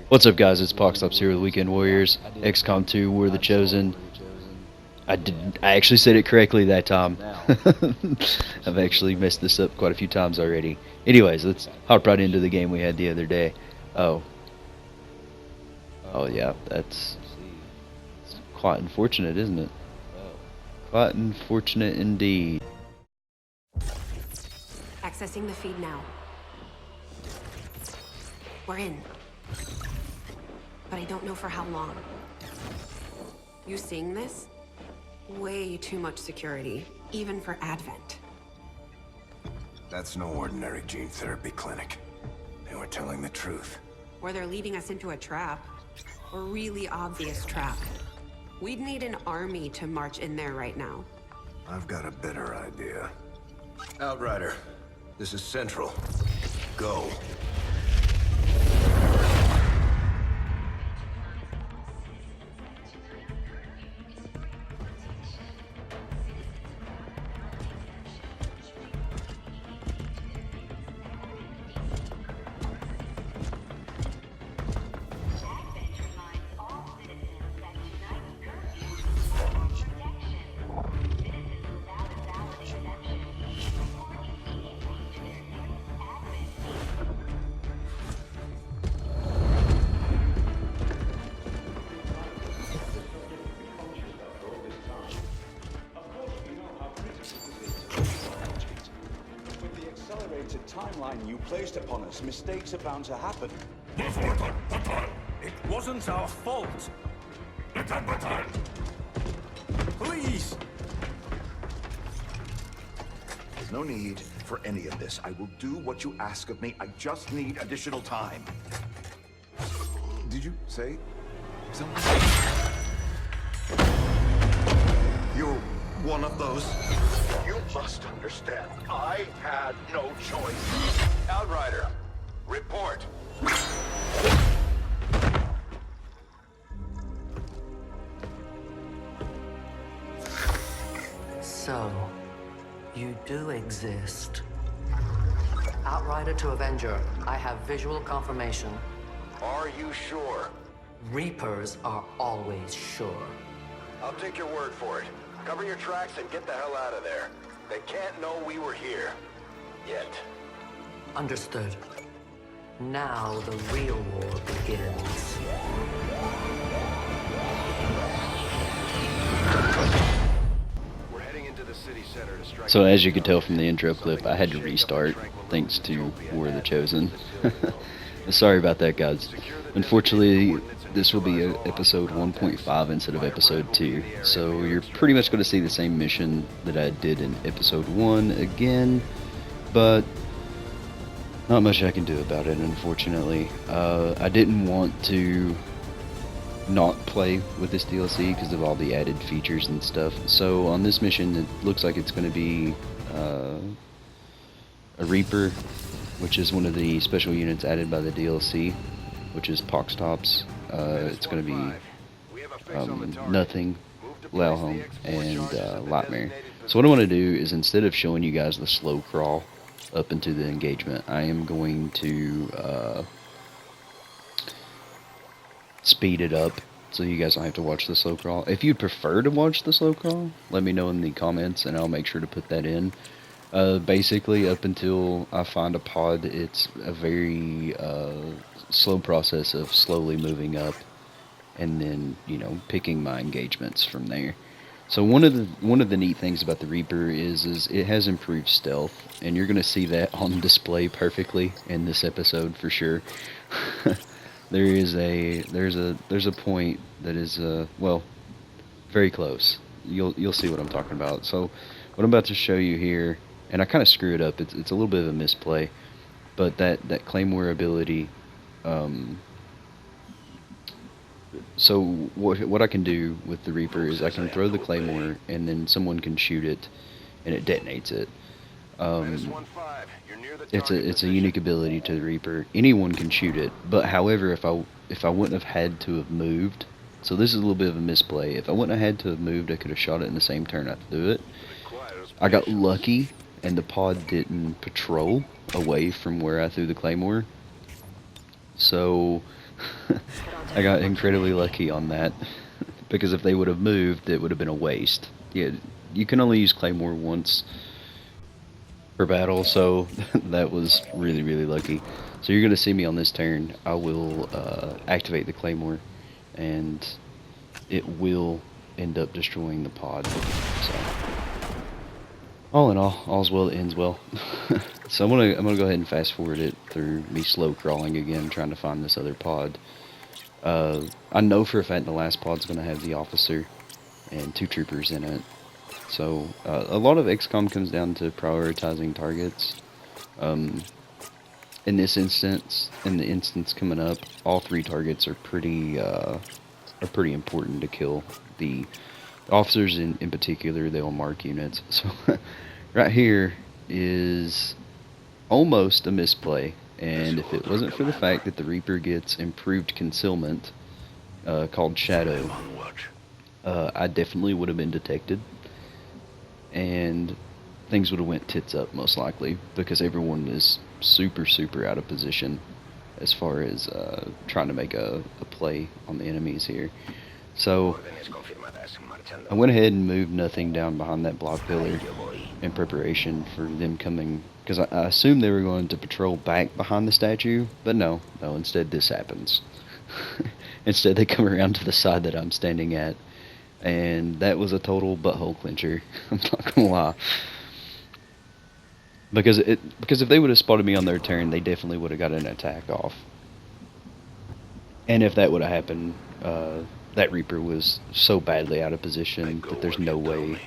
What's up, guys? It's Poxtops here with Weekend Warriors. XCOM 2, We're the Chosen. I actually said it correctly that time. I've actually messed this up quite a few times already. Anyways, let's hop right into the game we had the other day. Oh yeah, that's quite unfortunate, isn't it? Quite unfortunate indeed. Accessing the feed now. We're in. But I don't know for how long. You seeing this? Way too much security, even for Advent. That's no ordinary gene therapy clinic. They were telling the truth. Or they're leading us into a trap. A really obvious trap. We'd need an army to march in there right now. I've got a better idea. Outrider, this is Central. Go. Timeline you placed upon us, mistakes are bound to happen. It wasn't our fault. Please! There's no need for any of this. I will do what you ask of me. I just need additional time. Did you say something? You're one of those. You must understand, I had no choice. Outrider, report. So, you do exist. Outrider to Avenger, I have visual confirmation. Are you sure? Reapers are always sure. I'll take your word for it. Cover your tracks and get the hell out of there. They can't know we were here. Yet. Understood. Now the real war begins. We're heading into the city center to strike. So as you could tell from the intro clip, I had to restart thanks to War of the Chosen. Sorry about that, guys. Unfortunately, this will be episode 1.5 instead of episode 2. So you're pretty much going to see the same mission that I did in episode 1 again, but not much I can do about it, unfortunately. I didn't want to not play with this DLC because of all the added features and stuff. So on this mission, it looks like it's going to be a Reaper, which is one of the special units added by the DLC, which is Poxtops. It's going to be Nothing, Lauholm, and Lightmare. So what I want to do is, instead of showing you guys the slow crawl up into the engagement, I am going to speed it up so you guys don't have to watch the slow crawl. If you'd prefer to watch the slow crawl, let me know in the comments and I'll make sure to put that in. Basically, up until I find a pod, it's a very slow process of slowly moving up and then, you know, picking my engagements from there. So one of the neat things about the Reaper is it has improved stealth, and you're going to see that on display perfectly in this episode for sure. There's a point that is well, very close. You'll see what I'm talking about. So what I'm about to show you here, and I kind of screw it up. It's a little bit of a misplay, but that Claymore ability. So what I can do with the Reaper is I can throw the Claymore, and then someone can shoot it, and it detonates it. It's a unique ability to the Reaper. Anyone can shoot it, but however, if I wouldn't have had to have moved, so this is a little bit of a misplay. If I wouldn't have had to have moved, I could have shot it in the same turn I threw it. I got lucky, and the pod didn't patrol away from where I threw the Claymore. So I got incredibly lucky on that because if they would have moved, it would have been a waste. Yeah, you can only use Claymore once per battle, so that was really, really lucky. So you're going to see me on this turn. I will activate the Claymore, and it will end up destroying the pod. So all in all, all's well that ends well. So I'm gonna go ahead and fast forward it through me slow crawling again, trying to find this other pod. I know for a fact the last pod's gonna have the officer and 2 troopers in it. So a lot of XCOM comes down to prioritizing targets. In this instance, in the instance coming up, all 3 targets are pretty important to kill. The officers in particular, they will mark units. So right here is almost a misplay, and if it wasn't for the fact that the Reaper gets improved concealment called Shadow, I definitely would have been detected, and things would have went tits up most likely, because everyone is super out of position as far as trying to make a play on the enemies here. So I went ahead and moved nothing down behind that block pillar in preparation for them coming, because I assumed they were going to patrol back behind the statue, but no, instead this happens. Instead they come around to the side that I'm standing at, and that was a total butthole clincher. I'm not gonna lie. Because if they would have spotted me on their turn, they definitely would have got an attack off. And if that would have happened, that Reaper was so badly out of position that there's no way.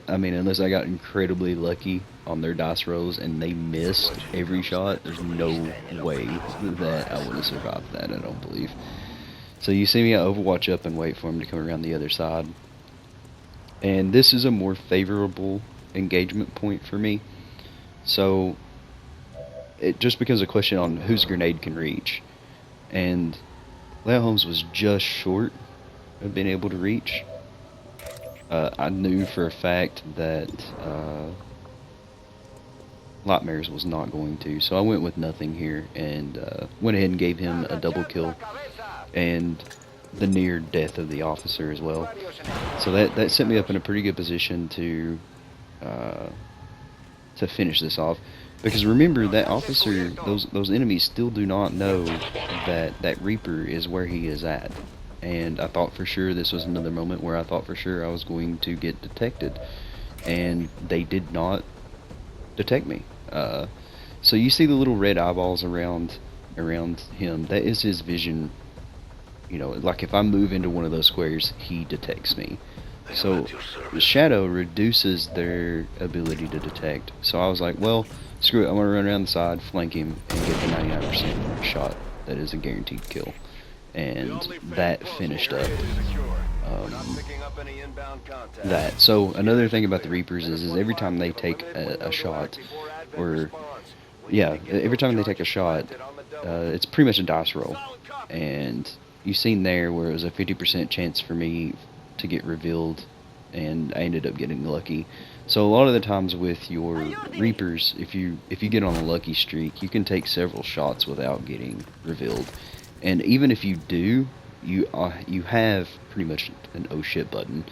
I mean, unless I got incredibly lucky on their dice rolls and they missed every shot, there's no way that I would have survived that, I don't believe. So you see me, I overwatch up and wait for him to come around the other side. And this is a more favorable engagement point for me. So it just becomes a question on whose grenade can reach. And Leo Holmes was just short of being able to reach. I knew for a fact that Lightmares was not going to, so I went with nothing here and went ahead and gave him a double kill and the near death of the officer as well. So that set me up in a pretty good position to finish this off. Because remember, that officer, those enemies still do not know that Reaper is where he is at. And I thought for sure this was another moment where I thought for sure I was going to get detected. And they did not detect me. So you see the little red eyeballs around him. That is his vision. You know, like if I move into one of those squares, he detects me. So the Shadow reduces their ability to detect. So I was like, well, screw it, I'm going to run around the side, flank him, and get the 99% shot that is a guaranteed kill. And that finished up that. So another thing about the Reapers is every time they take a shot, or yeah, every time they take a shot, it's pretty much a dice roll. And you've seen there where it was a 50% chance for me to get revealed, and I ended up getting lucky. So a lot of the times with your Reapers, if you get on a lucky streak, you can take several shots without getting revealed. And even if you do, you have pretty much an oh shit button,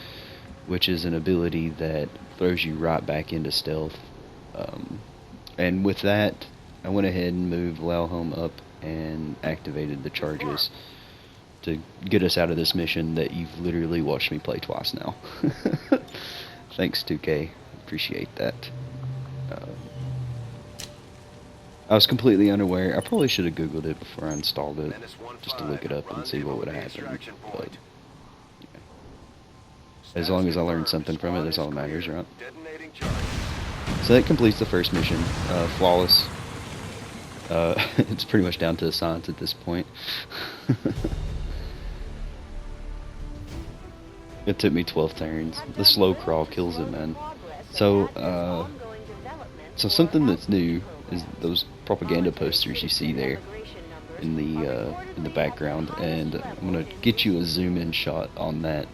which is an ability that throws you right back into stealth. And with that, I went ahead and moved Lauhelm up and activated the charges to get us out of this mission that you've literally watched me play twice now. Thanks, 2K. Appreciate that. I was completely unaware. I probably should have Googled it before I installed it, just to look it up and see what would have happened. But yeah. As long as I learned something from it, that's all that matters, right? So that completes the first mission. Flawless. It's pretty much down to the science at this point. It took me 12 turns. The slow crawl kills it, man. So, so something that's new is those propaganda posters you see there in the background, and I'm gonna get you a zoom in shot on that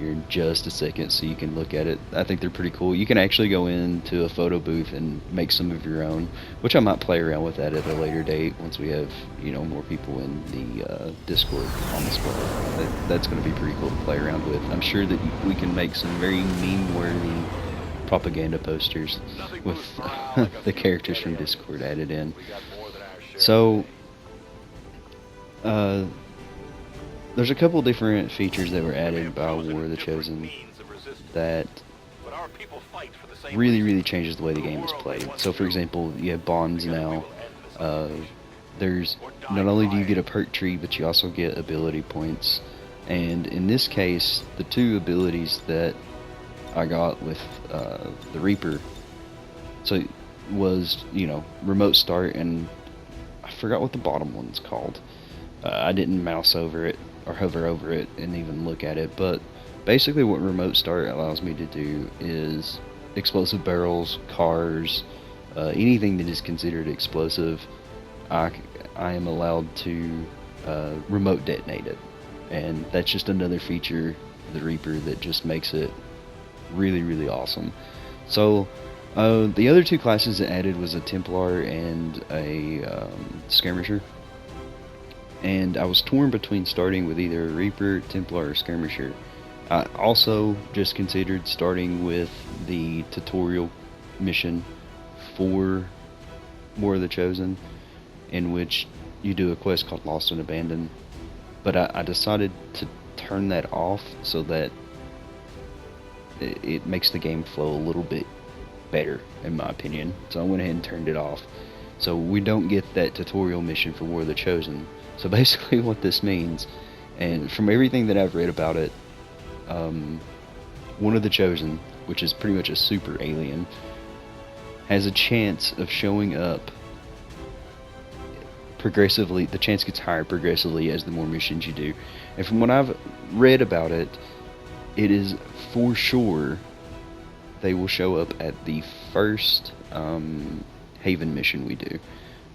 here in just a second so you can look at it. I think they're pretty cool. You can actually go into a photo booth and make some of your own, which I might play around with that at a later date once we have, you know, more people in the Discord on the squad. That's going to be pretty cool to play around with. I'm sure that we can make some very meme-worthy propaganda posters with the characters from Discord added in. So, there's a couple different features that were added by War of the Chosen that really changes the way the game is played. So for example, you have bonds now. There's not only do you get a perk tree, but you also get ability points. And in this case, the two abilities that I got with the Reaper, so was, you know, remote start, and I forgot what the bottom one's called. I didn't mouse over it or hover over it and even look at it, but basically what remote start allows me to do is explosive barrels, cars, anything that is considered explosive, I am allowed to remote detonate it. And that's just another feature of the Reaper that just makes it really awesome. So the other two classes it added was a Templar and a Skirmisher. And I was torn between starting with either a Reaper, Templar, or Skirmisher. I also just considered starting with the tutorial mission for War of the Chosen, in which you do a quest called Lost and Abandoned. But I decided to turn that off so that it makes the game flow a little bit better, in my opinion. So I went ahead and turned it off. So we don't get that tutorial mission for War of the Chosen. So basically what this means, and from everything that I've read about it, One of the Chosen, which is pretty much a super alien, has a chance of showing up progressively. The chance gets higher progressively as the more missions you do. And from what I've read about it, it is for sure they will show up at the first Haven mission we do,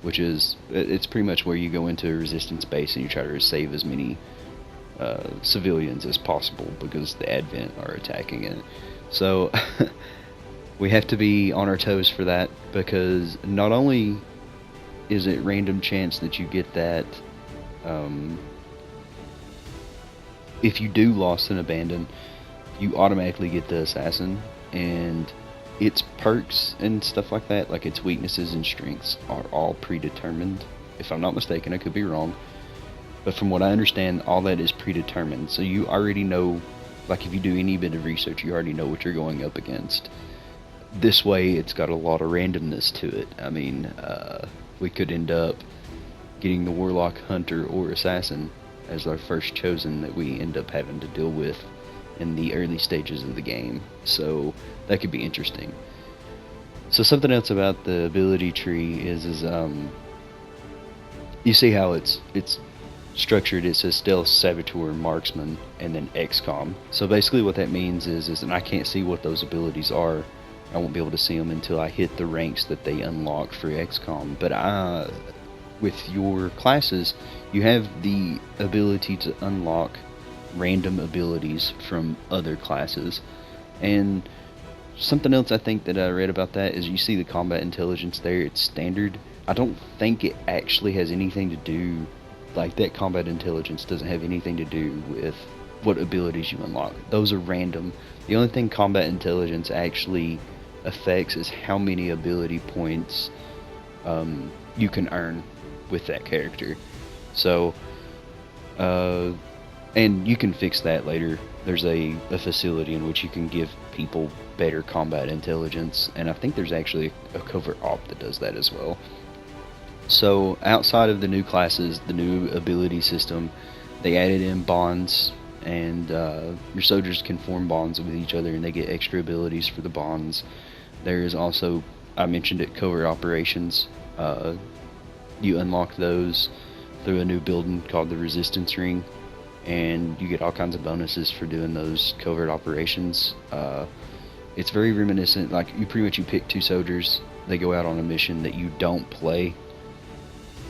which is, it's pretty much where you go into a resistance base and you try to save as many civilians as possible because the Advent are attacking it. So we have to be on our toes for that, because not only is it random chance that you get that if you do Lost and Abandon, you automatically get the Assassin, and its perks and stuff like that, like its weaknesses and strengths, are all predetermined. If I'm not mistaken, I could be wrong, but from what I understand, all that is predetermined. So you already know, like if you do any bit of research, you already know what you're going up against. This way, it's got a lot of randomness to it. I mean, we could end up getting the Warlock, Hunter, or Assassin as our first chosen that we end up having to deal with in the early stages of the game. So that could be interesting. So something else about the ability tree is you see how it's structured. It says Stealth, Saboteur, Marksman, and then Xcom. So basically what that means is and I can't see what those abilities are. I won't be able to see them until I hit the ranks that they unlock for Xcom. But with your classes, you have the ability to unlock random abilities from other classes. And something else I think that I read about that is you see the combat intelligence there, it's standard. I don't think it actually has anything to do, like that combat intelligence doesn't have anything to do with what abilities you unlock. Those are random. The only thing combat intelligence actually affects is how many ability points you can earn with that character. So and you can fix that later. There's a facility in which you can give people better combat intelligence, and I think there's actually a covert op that does that as well. So outside of the new classes, the new ability system, they added in bonds, and your soldiers can form bonds with each other and they get extra abilities for the bonds. There is also, I mentioned it, covert operations. You unlock those through a new building called the Resistance Ring, and you get all kinds of bonuses for doing those covert operations. It's very reminiscent, like you pick two soldiers, they go out on a mission that you don't play,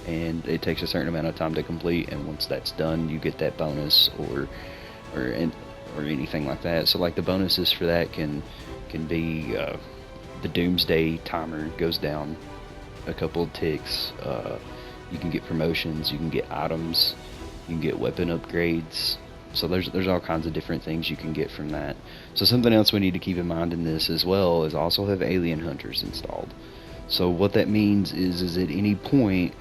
and it takes a certain amount of time to complete, and once that's done you get that bonus or or anything like that. So like the bonuses for that can be the doomsday timer goes down a couple of ticks. You can get promotions, you can get items, you can get weapon upgrades. So there's all kinds of different things you can get from that. So something else we need to keep in mind in this as well is also have alien hunters installed. So what that means is at any point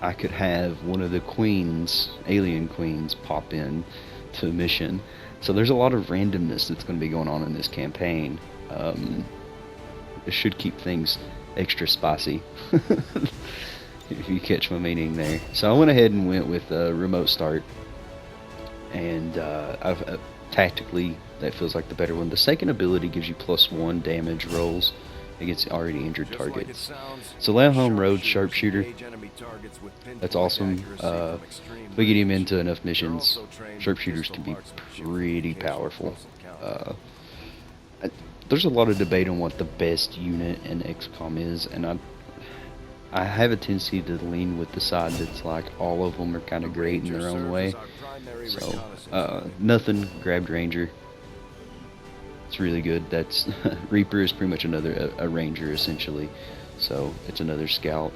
I could have one of the queens, alien queens, pop in to a mission. So there's a lot of randomness that's going to be going on in this campaign. It should keep things extra spicy, if you catch my meaning there. So I went ahead and went with remote start, and I've tactically that feels like the better one. The second ability gives you +1 damage rolls against already injured targets. So Laoham Road Sharpshooter, that's awesome. If we get him into enough missions, sharpshooters can be pretty powerful. There's a lot of debate on what the best unit in Xcom is, and I have a tendency to lean with the side that's like all of them are kind of great in their own way. So nothing grabbed Ranger. It's really good. That's Reaper is pretty much another a Ranger essentially. So it's another scout.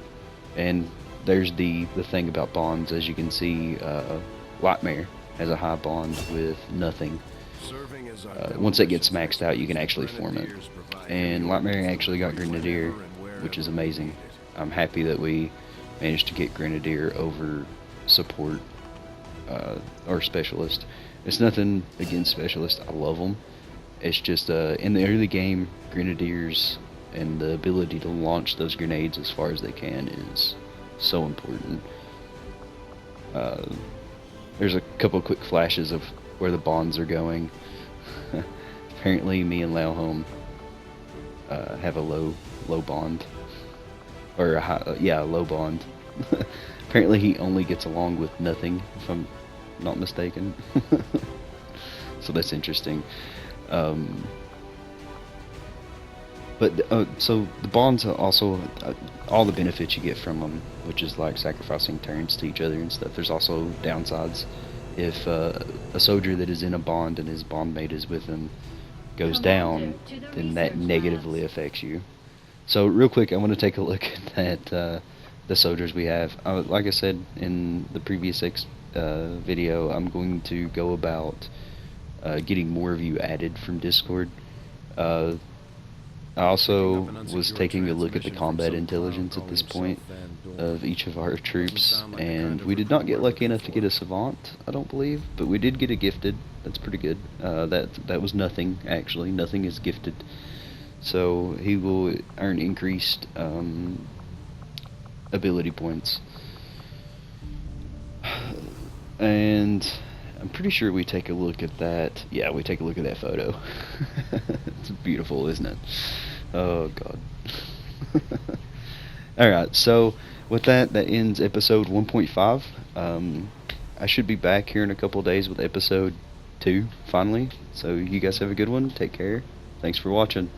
And there's the thing about bonds, as you can see, Lightmare has a high bond with nothing. Once that gets maxed out, you can actually form it. And Lightmare actually got Grenadier, which is amazing. I'm happy that we managed to get Grenadier over support or Specialist. It's nothing against Specialist. I love them. It's just in the early game, Grenadiers and the ability to launch those grenades as far as they can is so important. There's a couple quick flashes of where the bonds are going. Apparently me and Laoham have a low bond, or a high, yeah, a low bond. Apparently he only gets along with nothing, if I'm not mistaken. So that's interesting. So the bonds are also all the benefits you get from them, which is like sacrificing turns to each other and stuff. There's also downsides. If a soldier that is in a bond and his bond mate is with him goes down, then that negatively affects you. So real quick, I want to take a look at the soldiers we have. Like I said in the previous video, I'm going to go about getting more of you added from Discord. I also was taking a look at the combat intelligence at this point of each of our troops, and we did not get lucky enough to get a savant, I don't believe, but we did get a gifted. That's pretty good. That was nothing, actually. Nothing is gifted. So he will earn increased ability points. And I'm pretty sure we take a look at that. Yeah, we take a look at that photo. It's beautiful, isn't it? Oh, God. Alright, so with that ends episode 1.5. I should be back here in a couple of days with episode 2, finally. So you guys have a good one. Take care. Thanks for watching.